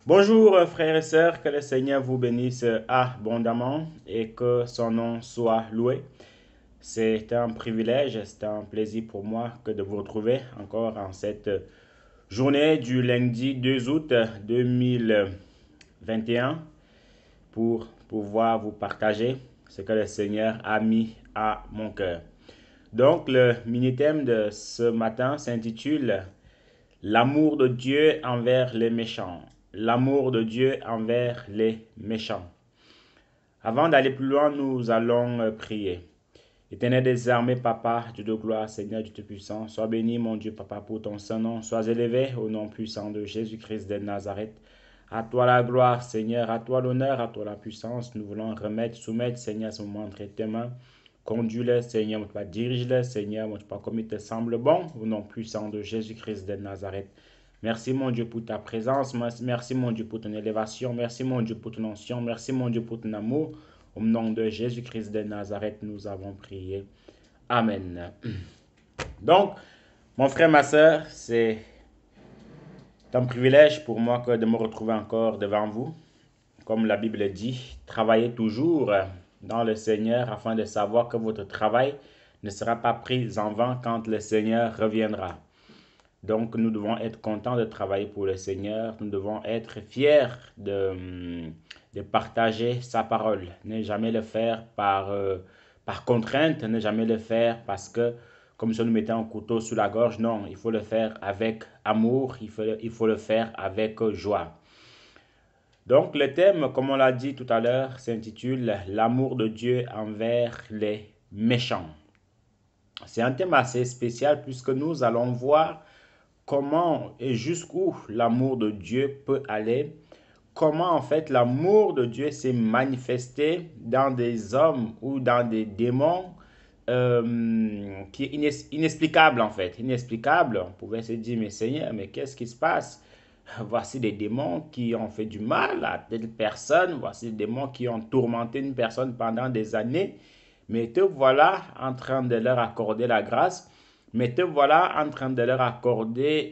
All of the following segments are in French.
Bonjour frères et sœurs, que le Seigneur vous bénisse abondamment et que son nom soit loué. C'est un privilège, c'est un plaisir pour moi que de vous retrouver encore en cette journée du lundi 2 août 2021 pour pouvoir vous partager ce que le Seigneur a mis à mon cœur. Donc le mini-thème de ce matin s'intitule L'amour de Dieu envers les méchants. L'amour de Dieu envers les méchants. Avant d'aller plus loin, nous allons prier. Éternel des armées, Papa, Dieu de gloire, Seigneur, Dieu Tout-Puissant, sois béni, mon Dieu, Papa, pour ton Saint-Nom. Sois élevé au nom puissant de Jésus-Christ de Nazareth. À toi la gloire, Seigneur, à toi l'honneur, à toi la puissance. Nous voulons remettre, soumettre, Seigneur, ce moment entre tes mains. Conduis-le, Seigneur, mon Père, dirige-le, Seigneur, mon Père, comme il te semble bon, au nom puissant de Jésus-Christ de Nazareth. Merci, mon Dieu, pour ta présence. Merci, mon Dieu, pour ton élévation. Merci, mon Dieu, pour ton onction. Merci, mon Dieu, pour ton amour. Au nom de Jésus-Christ de Nazareth, nous avons prié. Amen. Donc, mon frère, ma soeur, c'est un privilège pour moi que de me retrouver encore devant vous. Comme la Bible dit, travaillez toujours dans le Seigneur afin de savoir que votre travail ne sera pas pris en vain quand le Seigneur reviendra. Donc, nous devons être contents de travailler pour le Seigneur. Nous devons être fiers de partager sa parole. Ne jamais le faire par contrainte, ne jamais le faire parce que, comme si on nous mettait un couteau sous la gorge. Non, il faut le faire avec amour, il faut le faire avec joie. Donc, le thème, comme on l'a dit tout à l'heure, s'intitule L'amour de Dieu envers les méchants. C'est un thème assez spécial puisque nous allons voir comment et jusqu'où l'amour de Dieu peut aller, comment en fait l'amour de Dieu s'est manifesté dans des hommes ou dans des démons qui est inexplicable en fait. Inexplicable, on pouvait se dire, mais Seigneur, mais qu'est-ce qui se passe? Voici des démons qui ont fait du mal à telle personne, voici des démons qui ont tourmenté une personne pendant des années, mais te voilà en train de leur accorder la grâce. Mais te voilà en train de leur accorder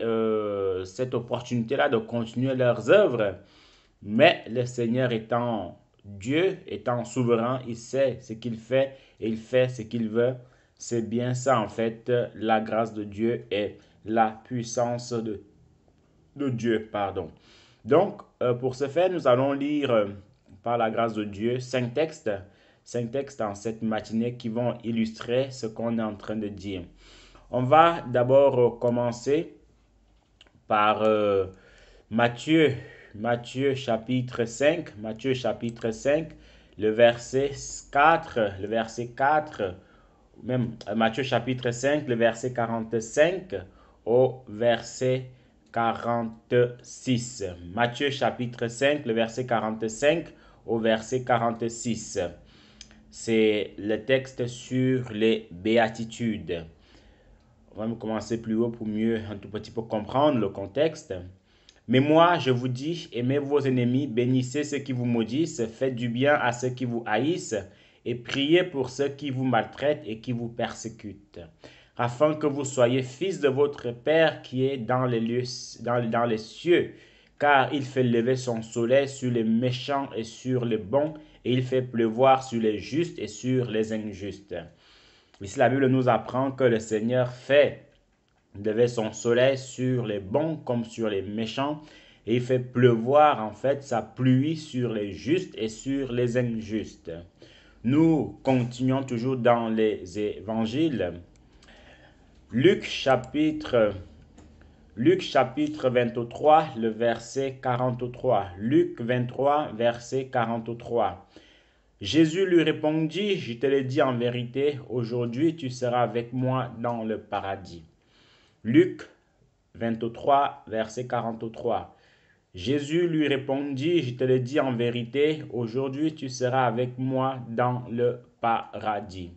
cette opportunité-là de continuer leurs œuvres. Mais le Seigneur étant Dieu, étant souverain, il sait ce qu'il fait et il fait ce qu'il veut. C'est bien ça en fait, la grâce de Dieu et la puissance de Dieu. Pardon. Donc, pour ce faire, nous allons lire par la grâce de Dieu cinq textes en cette matinée qui vont illustrer ce qu'on est en train de dire. On va d'abord commencer par Matthieu, Matthieu chapitre 5, le verset 4, même Matthieu chapitre 5, le verset 45 au verset 46. Matthieu chapitre 5, le verset 45 au verset 46. C'est le texte sur les béatitudes. On va commencer plus haut pour mieux un tout petit peu comprendre le contexte. Mais moi, je vous dis, aimez vos ennemis, bénissez ceux qui vous maudissent, faites du bien à ceux qui vous haïssent, et priez pour ceux qui vous maltraitent et qui vous persécutent, afin que vous soyez fils de votre Père qui est dans les lieux, dans les cieux, car il fait lever son soleil sur les méchants et sur les bons, et il fait pleuvoir sur les justes et sur les injustes. Ici, la Bible nous apprend que le Seigneur fait lever son soleil sur les bons comme sur les méchants, et il fait pleuvoir en fait sa pluie sur les justes et sur les injustes. Nous continuons toujours dans les évangiles. Luc chapitre, Luc chapitre 23, le verset 43. Luc 23, verset 43. Jésus lui répondit, je te le dis en vérité, aujourd'hui tu seras avec moi dans le paradis. Luc 23, verset 43. Jésus lui répondit, je te le dis en vérité, aujourd'hui tu seras avec moi dans le paradis.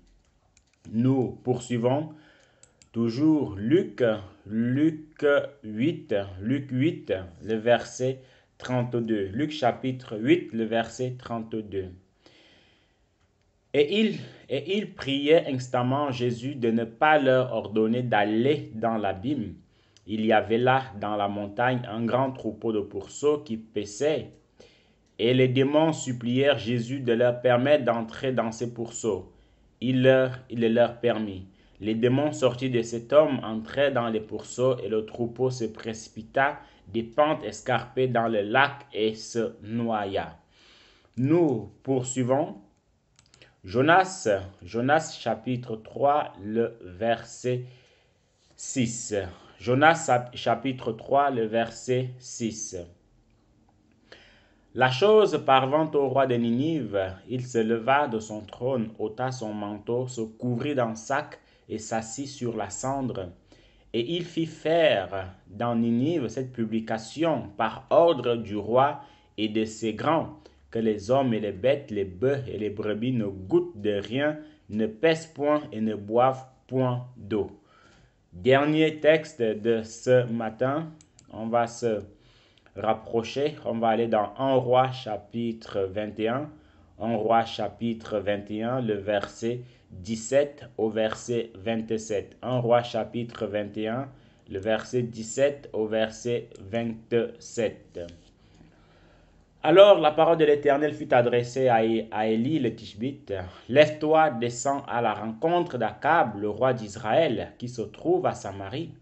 Nous poursuivons toujours Luc 8, le verset 32. Luc chapitre 8, le verset 32. Et il priait instamment Jésus de ne pas leur ordonner d'aller dans l'abîme. Il y avait là dans la montagne un grand troupeau de pourceaux qui paissaient, et les démons supplièrent Jésus de leur permettre d'entrer dans ces pourceaux. Il le leur permit. Les démons sortis de cet homme entrèrent dans les pourceaux et le troupeau se précipita des pentes escarpées dans le lac et se noya. Nous poursuivons Jonas chapitre 3, le verset 6. Jonas chapitre 3, le verset 6. La chose parvint au roi de Ninive, il se leva de son trône, ôta son manteau, se couvrit d'un sac et s'assit sur la cendre. Et il fit faire dans Ninive cette publication par ordre du roi et de ses grands, que les hommes et les bêtes, les bœufs et les brebis ne goûtent de rien, ne pèsent point et ne boivent point d'eau. Dernier texte de ce matin, on va se rapprocher, on va aller dans 1 roi chapitre 21, 1 roi chapitre 21, le verset 17 au verset 27. 1 roi chapitre 21, le verset 17 au verset 27. Alors la parole de l'Éternel fut adressée à Élie le Tishbite. Lève-toi, descends à la rencontre d'Akab, le roi d'Israël, qui se trouve à Samarie.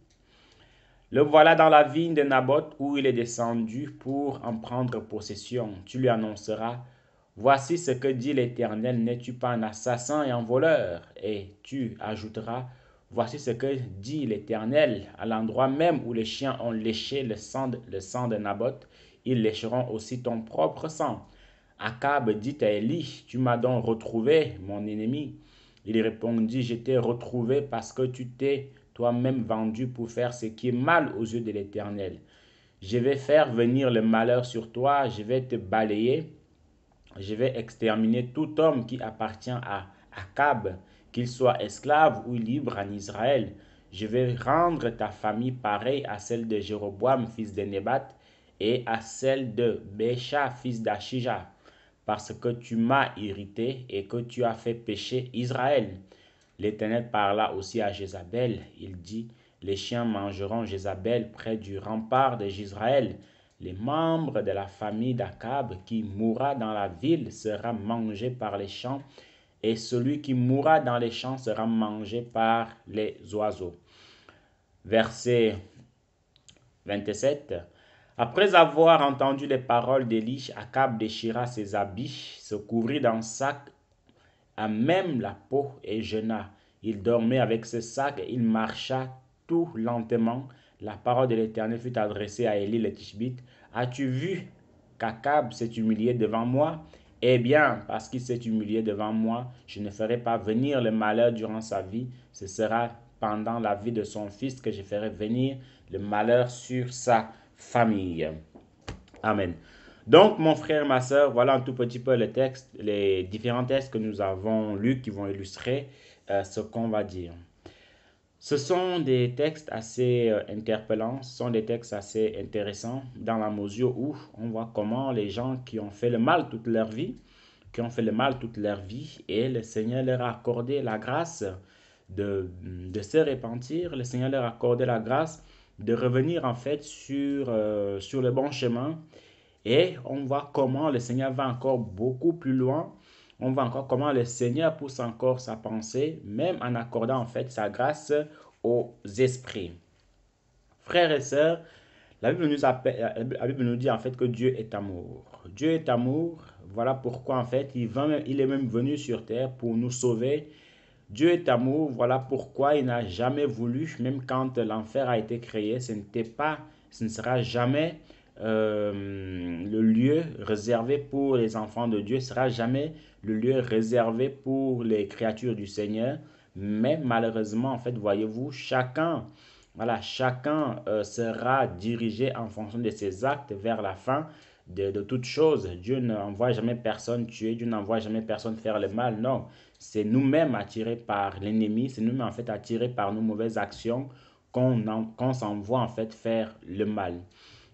Le voilà dans la vigne de Naboth où il est descendu pour en prendre possession. Tu lui annonceras, voici ce que dit l'Éternel, n'es-tu pas un assassin et un voleur? Et tu ajouteras, voici ce que dit l'Éternel, à l'endroit même où les chiens ont léché le sang de Naboth, ils lécheront aussi ton propre sang. Akab dit à Élie, tu m'as donc retrouvé, mon ennemi. Il répondit, je t'ai retrouvé parce que tu t'es toi-même vendu pour faire ce qui est mal aux yeux de l'Éternel. Je vais faire venir le malheur sur toi, je vais te balayer, je vais exterminer tout homme qui appartient à Akab, qu'il soit esclave ou libre en Israël. Je vais rendre ta famille pareille à celle de Jéroboam, fils de Nébat, et à celle de Bécha, fils d'Achija, parce que tu m'as irrité et que tu as fait pécher Israël. L'Éternel parla aussi à Jézabel. Il dit, les chiens mangeront Jézabel près du rempart de Jisraël. Les membres de la famille d'Akab qui mourra dans la ville sera mangé par les champs, et celui qui mourra dans les champs sera mangé par les oiseaux. Verset 27. Après avoir entendu les paroles d'Élie, Akab déchira ses habits, se couvrit d'un sac à même la peau et jeûna. Il dormait avec ce sac et il marcha tout lentement. La parole de l'Éternel fut adressée à Élie le Tishbite. As-tu vu qu'Akab s'est humilié devant moi? Eh bien, parce qu'il s'est humilié devant moi, je ne ferai pas venir le malheur durant sa vie. Ce sera pendant la vie de son fils que je ferai venir le malheur sur sa famille. Amen. Donc, mon frère, ma soeur, voilà un tout petit peu le texte, les différents textes que nous avons lus qui vont illustrer ce qu'on va dire. Ce sont des textes assez interpellants, ce sont des textes assez intéressants dans la mesure où on voit comment les gens qui ont fait le mal toute leur vie, et le Seigneur leur a accordé la grâce de se repentir, le Seigneur leur a accordé la grâce de revenir en fait sur le bon chemin. Et on voit comment le Seigneur va encore beaucoup plus loin. On voit encore comment le Seigneur pousse encore sa pensée, même en accordant en fait sa grâce aux esprits. Frères et sœurs, la Bible nous dit en fait que Dieu est amour. Dieu est amour, voilà pourquoi en fait il est même venu sur terre pour nous sauver. Dieu est amour, voilà pourquoi il n'a jamais voulu, même quand l'enfer a été créé, ce ne sera jamais le lieu réservé pour les enfants de Dieu, ne sera jamais le lieu réservé pour les créatures du Seigneur. Mais malheureusement, en fait, voyez-vous, chacun sera dirigé en fonction de ses actes vers la fin de toute chose. Dieu n'envoie jamais personne tuer, Dieu n'envoie jamais personne faire le mal, non. C'est nous-mêmes attirés par l'ennemi, c'est nous-mêmes en fait attirés par nos mauvaises actions qu'on s'envoie en fait faire le mal.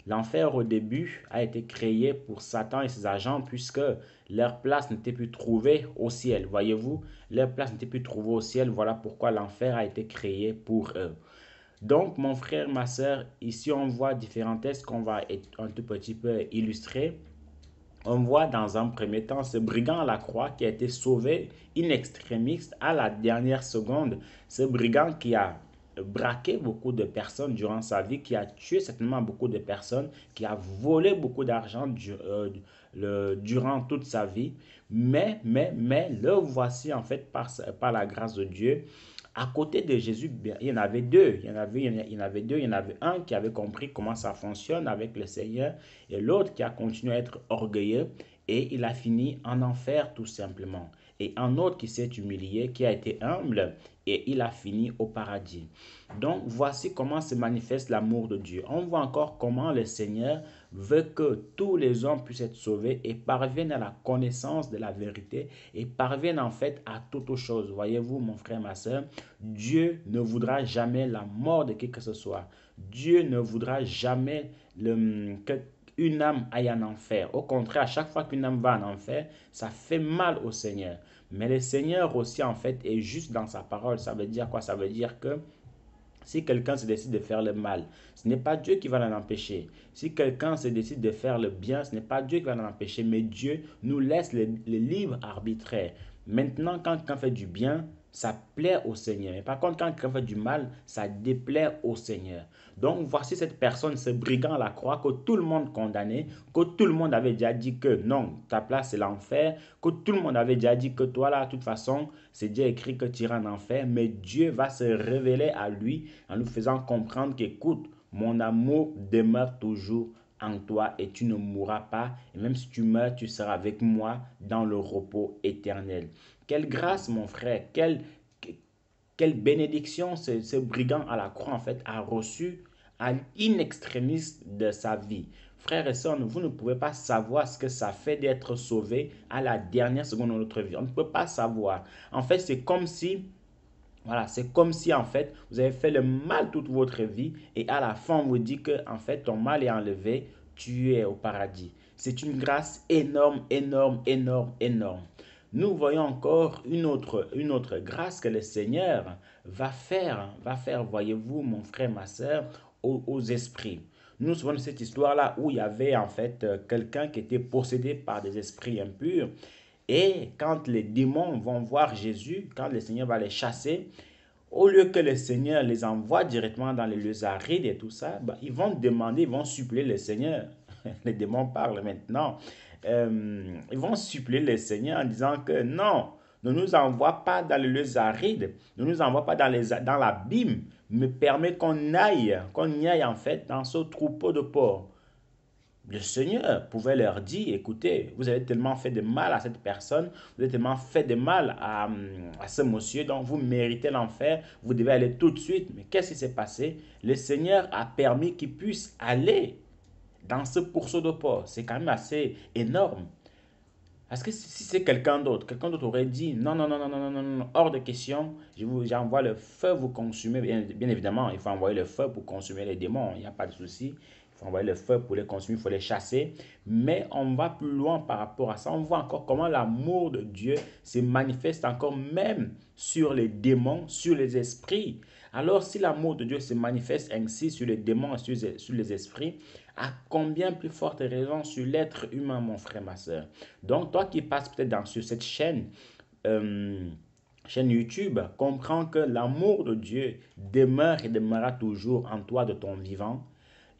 L'enfer au début a été créé pour Satan et ses agents puisque leur place n'était plus trouvée au ciel. Voyez-vous, leur place n'était plus trouvée au ciel, voilà pourquoi l'enfer a été créé pour eux. Donc, mon frère, ma soeur, ici on voit différents textes qu'on va un tout petit peu illustrer. On voit dans un premier temps ce brigand à la croix qui a été sauvé in extremis à la dernière seconde. Ce brigand qui a braqué beaucoup de personnes durant sa vie, qui a tué certainement beaucoup de personnes, qui a volé beaucoup d'argent durant toute sa vie. Mais, le voici en fait par la grâce de Dieu. À côté de Jésus, il y en avait deux. Il y en avait un qui avait compris comment ça fonctionne avec le Seigneur et l'autre qui a continué à être orgueilleux et il a fini en enfer tout simplement. Et un autre qui s'est humilié, qui a été humble et il a fini au paradis. Donc voici comment se manifeste l'amour de Dieu. On voit encore comment le Seigneur veut que tous les hommes puissent être sauvés et parviennent à la connaissance de la vérité et parviennent en fait à toute chose. Voyez-vous, mon frère, ma soeur, Dieu ne voudra jamais la mort de qui que ce soit. Dieu ne voudra jamais qu'une âme aille en enfer. Au contraire, à chaque fois qu'une âme va en enfer, ça fait mal au Seigneur. Mais le Seigneur aussi, en fait, est juste dans sa parole. Ça veut dire quoi? Ça veut dire que si quelqu'un se décide de faire le mal, ce n'est pas Dieu qui va l'en empêcher. Si quelqu'un se décide de faire le bien, ce n'est pas Dieu qui va l'en empêcher, mais Dieu nous laisse le libre arbitraire. Maintenant, quand quelqu'un fait du bien, ça plaît au Seigneur. Mais par contre, quand quelqu'un fait du mal, ça déplaît au Seigneur. Donc, voici cette personne, ce brigand à la croix que tout le monde condamnait, que tout le monde avait déjà dit que non, ta place c'est l'enfer, que tout le monde avait déjà dit que toi là, de toute façon, c'est déjà écrit que tu iras en enfer, mais Dieu va se révéler à lui en nous faisant comprendre qu'écoute, mon amour demeure toujours en toi et tu ne mourras pas. Et même si tu meurs, tu seras avec moi dans le repos éternel. Quelle grâce, mon frère, quelle bénédiction ce brigand à la croix, en fait, a reçu à in extremis de sa vie. Frères et sœurs, vous ne pouvez pas savoir ce que ça fait d'être sauvé à la dernière seconde de notre vie. On ne peut pas savoir. En fait, c'est comme si voilà, c'est comme si en fait vous avez fait le mal toute votre vie et à la fin on vous dit que en fait ton mal est enlevé, tu es au paradis. C'est une grâce énorme, énorme, énorme, énorme. Nous voyons encore une autre grâce que le Seigneur va faire, voyez-vous, mon frère, ma soeur, aux esprits. Nous voyons cette histoire-là où il y avait en fait quelqu'un qui était possédé par des esprits impurs et quand les démons vont voir Jésus, quand le Seigneur va les chasser, au lieu que le Seigneur les envoie directement dans les lieux arides et tout ça, bah, ils vont demander, ils vont supplier le Seigneur. Les démons parlent maintenant. Ils vont supplier le Seigneur en disant que non, ne nous envoie pas dans les lieux arides, ne nous envoie pas dans l'abîme, mais permet qu'on y aille en fait dans ce troupeau de porcs. Le Seigneur pouvait leur dire, écoutez, vous avez tellement fait de mal à cette personne, vous avez tellement fait de mal à ce monsieur, donc vous méritez l'enfer, vous devez aller tout de suite. Mais qu'est-ce qui s'est passé? Le Seigneur a permis qu'il puisse aller dans ce pourceau de porc. C'est quand même assez énorme. Parce que si c'est quelqu'un d'autre aurait dit non, non, non, non, non, non, non, non, hors de question, j'envoie le feu, vous consumez. Bien évidemment, il faut envoyer le feu pour consumer les démons, il n'y a pas de souci. Il faut envoyer le feu pour les consumer, il faut les chasser. Mais on va plus loin par rapport à ça. On voit encore comment l'amour de Dieu se manifeste encore même sur les démons, sur les esprits. Alors, si l'amour de Dieu se manifeste ainsi sur les démons et sur les esprits, à combien plus forte raison sur l'être humain, mon frère, ma soeur. Donc, toi qui passes peut-être sur cette euh, chaîne YouTube, comprends que l'amour de Dieu demeure et demeurera toujours en toi de ton vivant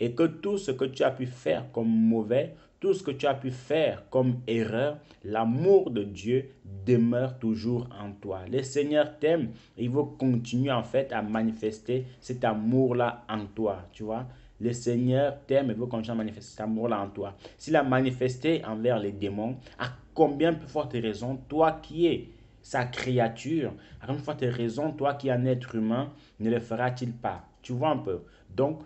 et que tout ce que tu as pu faire comme mauvais, tout ce que tu as pu faire comme erreur, l'amour de Dieu demeure toujours en toi. Le Seigneur t'aime et il veut continuer en fait à manifester cet amour-là en toi, tu vois. Le Seigneur t'aime et veut continuer à manifester cet amour-là en toi. S'il a manifesté envers les démons, à combien plus forte raison, toi qui es sa créature, à combien plus forte raison, toi qui es un être humain, ne le fera-t-il pas? Tu vois un peu. Donc,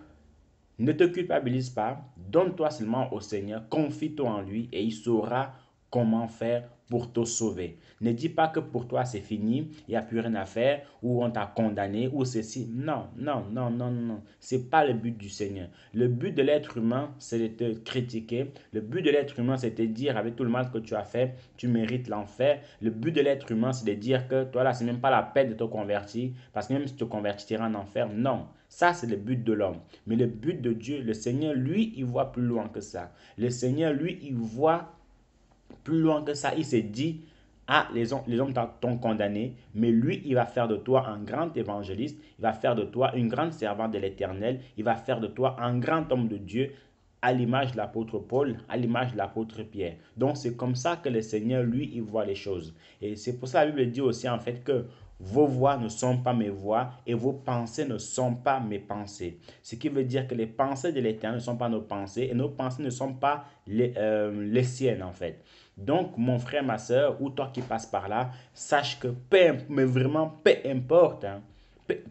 ne te culpabilise pas, donne-toi seulement au Seigneur, confie-toi en lui et il saura comment faire pour te sauver. Ne dis pas que pour toi c'est fini, il n'y a plus rien à faire, ou on t'a condamné, ou ceci. Non, non, non, non, non. Ce n'est pas le but du Seigneur. Le but de l'être humain, c'est de te critiquer. Le but de l'être humain, c'est de te dire avec tout le mal que tu as fait, tu mérites l'enfer. Le but de l'être humain, c'est de dire que toi là, c'est même pas la peine de te convertir, parce que même si tu te convertiras en enfer, non. Ça, c'est le but de l'homme. Mais le but de Dieu, le Seigneur, lui, il voit plus loin que ça. Le Seigneur, lui, il voit plus loin que ça. Il s'est dit, ah, les hommes t'ont condamné, mais lui, il va faire de toi un grand évangéliste, il va faire de toi une grande servante de l'Éternel, il va faire de toi un grand homme de Dieu, à l'image de l'apôtre Paul, à l'image de l'apôtre Pierre. Donc, c'est comme ça que le Seigneur, lui, il voit les choses. Et c'est pour ça que la Bible dit aussi, en fait, que vos voix ne sont pas mes voix et vos pensées ne sont pas mes pensées. Ce qui veut dire que les pensées de l'Éternel ne sont pas nos pensées et nos pensées ne sont pas les siennes, en fait. Donc, mon frère, ma soeur, ou toi qui passes par là, sache que mais vraiment, peu importe. Hein,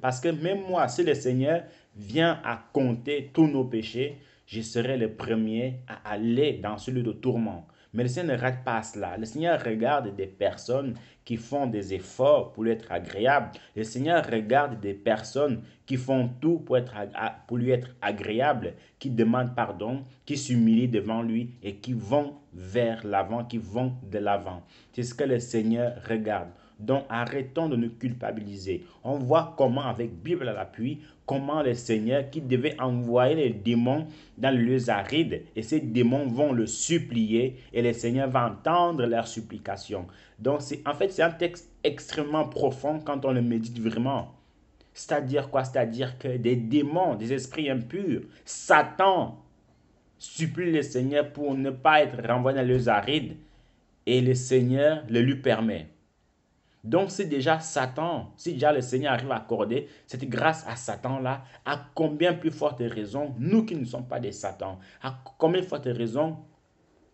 parce que même moi, si le Seigneur vient à compter tous nos péchés, je serai le premier à aller dans celui de tourment. Mais le Seigneur ne rate pas cela. Le Seigneur regarde des personnes qui font des efforts pour lui être agréable. Le Seigneur regarde des personnes qui font tout pour lui être agréable, qui demandent pardon, qui s'humilient devant lui et qui vont vers l'avant, qui vont de l'avant. C'est ce que le Seigneur regarde. Donc arrêtons de nous culpabiliser. On voit comment, avec Bible à l'appui, comment le Seigneur qui devait envoyer les démons dans les lieux arides, et ces démons vont le supplier et le Seigneur va entendre leurs supplications. Donc en fait c'est un texte extrêmement profond quand on le médite vraiment. C'est-à-dire quoi? C'est-à-dire que des démons, des esprits impurs, Satan supplie le Seigneur pour ne pas être renvoyé dans les lieux arides et le Seigneur le lui permet. Donc, si déjà Satan, si déjà le Seigneur arrive à accorder cette grâce à Satan-là, à combien plus forte raison, nous qui ne sommes pas des Satans, à combien plus forte raison,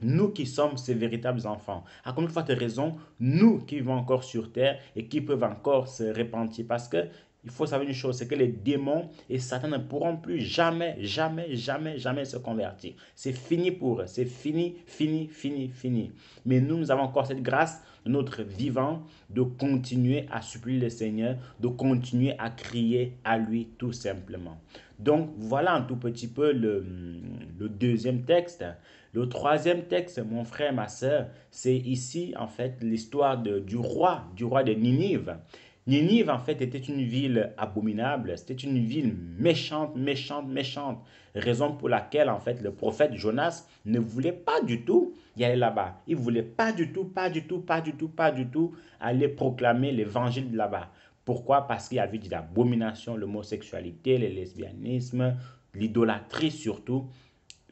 nous qui sommes ces véritables enfants, à combien plus forte raison, nous qui vivons encore sur terre et qui peuvent encore se repentir. Parce que il faut savoir une chose, c'est que les démons et Satan ne pourront plus jamais, jamais, jamais, jamais se convertir. C'est fini pour eux. C'est fini, fini, fini, fini. Mais nous avons encore cette grâce de notre vivant de continuer à supplier le Seigneur, de continuer à crier à lui tout simplement. Donc voilà un tout petit peu le deuxième texte. Le troisième texte, mon frère, ma soeur, c'est ici en fait l'histoire du roi de Ninive. Ninive, en fait, était une ville abominable, c'était une ville méchante, méchante, méchante. Raison pour laquelle, en fait, le prophète Jonas ne voulait pas du tout y aller là-bas. Il ne voulait pas du tout, pas du tout, pas du tout, pas du tout aller proclamer l'évangile de là-bas. Pourquoi? Parce qu'il y avait de l'abomination, l'homosexualité, le lesbianisme, l'idolâtrie surtout.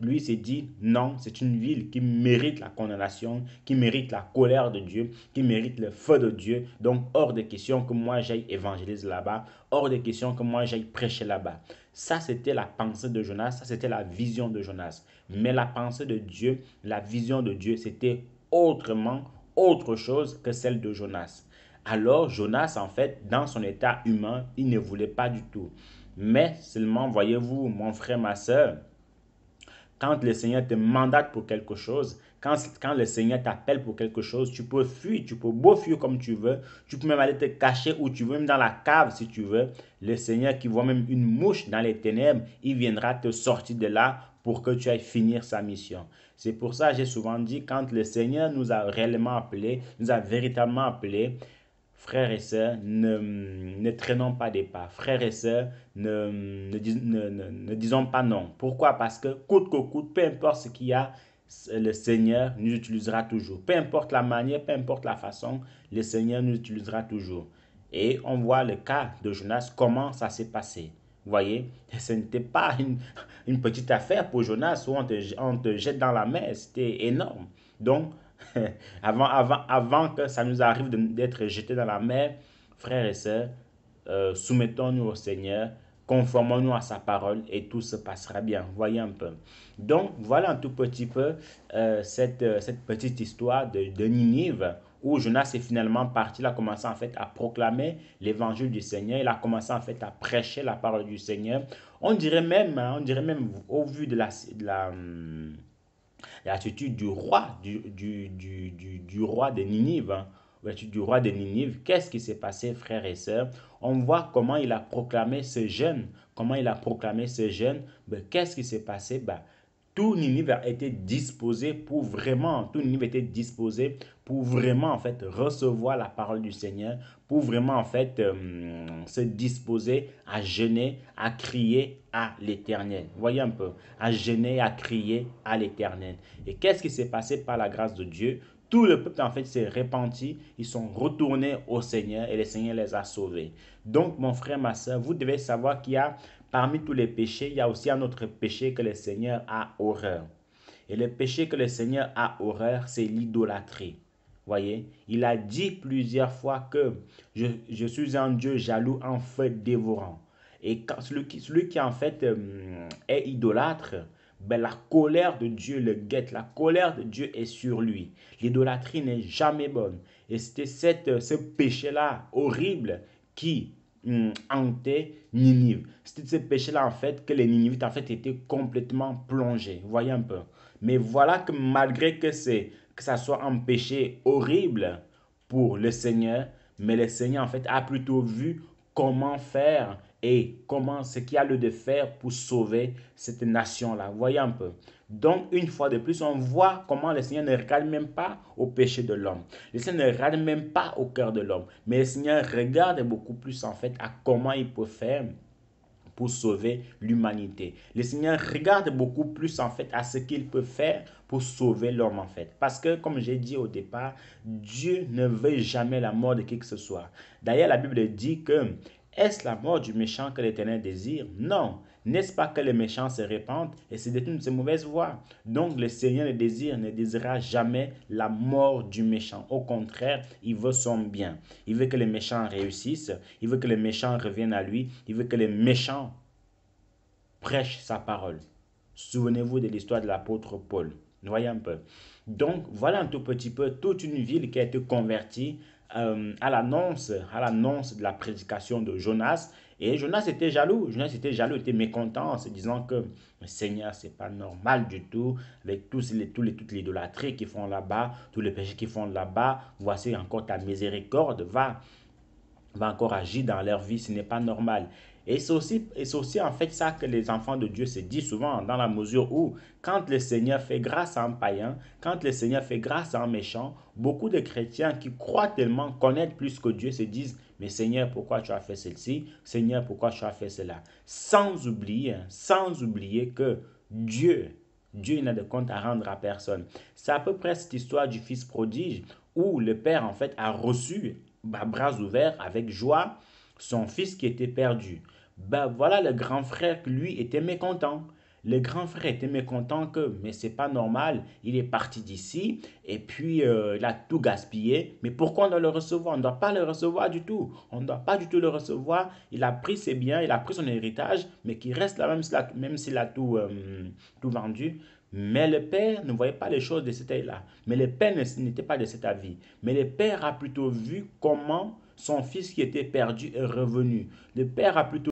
Lui s'est dit, non, c'est une ville qui mérite la condamnation, qui mérite la colère de Dieu, qui mérite le feu de Dieu. Donc, hors de question que moi j'aille évangéliser là-bas, hors de question que moi j'aille prêcher là-bas. Ça, c'était la pensée de Jonas, ça, c'était la vision de Jonas. Mais la pensée de Dieu, la vision de Dieu, c'était autrement, autre chose que celle de Jonas. Alors, Jonas, en fait, dans son état humain, il ne voulait pas du tout. Mais seulement, voyez-vous, mon frère, ma soeur, quand le Seigneur te mandate pour quelque chose, quand le Seigneur t'appelle pour quelque chose, tu peux fuir, tu peux beau fuir comme tu veux, tu peux même aller te cacher où tu veux, même dans la cave si tu veux. Le Seigneur qui voit même une mouche dans les ténèbres, il viendra te sortir de là pour que tu ailles finir sa mission. C'est pour ça que j'ai souvent dit, quand le Seigneur nous a réellement appelés, nous a véritablement appelés, frères et sœurs, ne traînons pas des pas. Frères et sœurs, ne disons pas non. Pourquoi? Parce que coûte que coûte, peu importe ce qu'il y a, le Seigneur nous utilisera toujours. Peu importe la manière, peu importe la façon, le Seigneur nous utilisera toujours. Et on voit le cas de Jonas, comment ça s'est passé. Vous voyez, ce n'était pas une petite affaire pour Jonas où on te jette dans la mer, c'était énorme. Donc, avant que ça nous arrive d'être jetés dans la mer, frères et sœurs, soumettons-nous au Seigneur, conformons-nous à sa parole et tout se passera bien. Voyez un peu. Donc, voilà un tout petit peu cette petite histoire de Ninive où Jonas est finalement parti, il a commencé en fait à proclamer l'évangile du Seigneur, il a commencé en fait à prêcher la parole du Seigneur. On dirait même au vu de l'attitude du roi, du roi de Ninive. Hein. L'attitude du roi de Ninive. Qu'est-ce qui s'est passé, frères et sœurs? On voit comment il a proclamé ce jeûne. Comment il a proclamé ce jeûne. Ben, qu'est-ce qui s'est passé? Ben, tout Ninive a été disposé pour vraiment, tout Ninive était disposé pour vraiment en fait recevoir la parole du Seigneur, pour vraiment en fait se disposer à jeûner, à crier à l'Éternel. Voyez un peu, à jeûner, à crier à l'Éternel. Et qu'est-ce qui s'est passé par la grâce de Dieu? Tout le peuple en fait s'est repenti, ils sont retournés au Seigneur et le Seigneur les a sauvés. Donc mon frère, ma soeur, vous devez savoir qu'il y a parmi tous les péchés, il y a aussi un autre péché que le Seigneur a horreur. Et le péché que le Seigneur a horreur, c'est l'idolâtrie. Voyez, il a dit plusieurs fois que je suis un Dieu jaloux, en feu dévorant. Et quand celui qui en fait est idolâtre, ben, la colère de Dieu le guette, la colère de Dieu est sur lui. L'idolâtrie n'est jamais bonne. Et c'était ce péché-là horrible qui hantait Ninive. C'était ce péché-là en fait que les Ninivites en fait étaient complètement plongés. Vous voyez un peu. Mais voilà que malgré que ça soit un péché horrible pour le Seigneur, mais le Seigneur en fait a plutôt vu comment faire et comment ce qu'il y a lieu de faire pour sauver cette nation-là. Vous voyez un peu. Donc, une fois de plus, on voit comment le Seigneur ne regarde même pas au péché de l'homme. Le Seigneur ne regarde même pas au cœur de l'homme. Mais le Seigneur regarde beaucoup plus en fait à comment il peut faire pour sauver l'humanité. Le Seigneur regarde beaucoup plus en fait à ce qu'il peut faire pour sauver l'homme en fait. Parce que comme j'ai dit au départ, Dieu ne veut jamais la mort de qui que ce soit. D'ailleurs, la Bible dit que est-ce la mort du méchant que l'Éternel désire? Non. N'est-ce pas que les méchants se répandent et se détournent de ces mauvaises voies? Donc le Seigneur ne désirera jamais la mort du méchant. Au contraire, il veut son bien. Il veut que les méchants réussissent. Il veut que les méchants reviennent à lui. Il veut que les méchants prêchent sa parole. Souvenez-vous de l'histoire de l'apôtre Paul. Voyez un peu. Donc voilà un tout petit peu toute une ville qui a été convertie à l'annonce de la prédication de Jonas. Et Jonas était jaloux. Jonas était jaloux, était mécontent en se disant que Seigneur, c'est pas normal du tout avec toute l'idolâtrie qu'ils font là-bas, tous les péchés qu'ils font là-bas. Voici encore ta miséricorde. Va encore agir dans leur vie, ce n'est pas normal. Et c'est aussi en fait ça que les enfants de Dieu se disent souvent, dans la mesure où quand le Seigneur fait grâce à un païen, quand le Seigneur fait grâce à un méchant, beaucoup de chrétiens qui croient tellement connaître plus que Dieu se disent, mais Seigneur, pourquoi tu as fait ceci? Seigneur, pourquoi tu as fait cela? Sans oublier que Dieu n'a de compte à rendre à personne. C'est à peu près cette histoire du fils prodige où le père en fait a reçu à bras ouverts, avec joie, son fils qui était perdu. Ben voilà, le grand frère, lui, était mécontent. Le grand frère était mécontent que, mais c'est pas normal, il est parti d'ici et puis il a tout gaspillé. Mais pourquoi on doit le recevoir? On ne doit pas le recevoir du tout. On ne doit pas du tout le recevoir. Il a pris ses biens, il a pris son héritage, mais qui reste là même s'il a tout vendu. Mais le père ne voyait pas les choses de cet œil-là. Mais le père n'était pas de cet avis. Mais le père a plutôt vu comment son fils qui était perdu est revenu. Le père a plutôt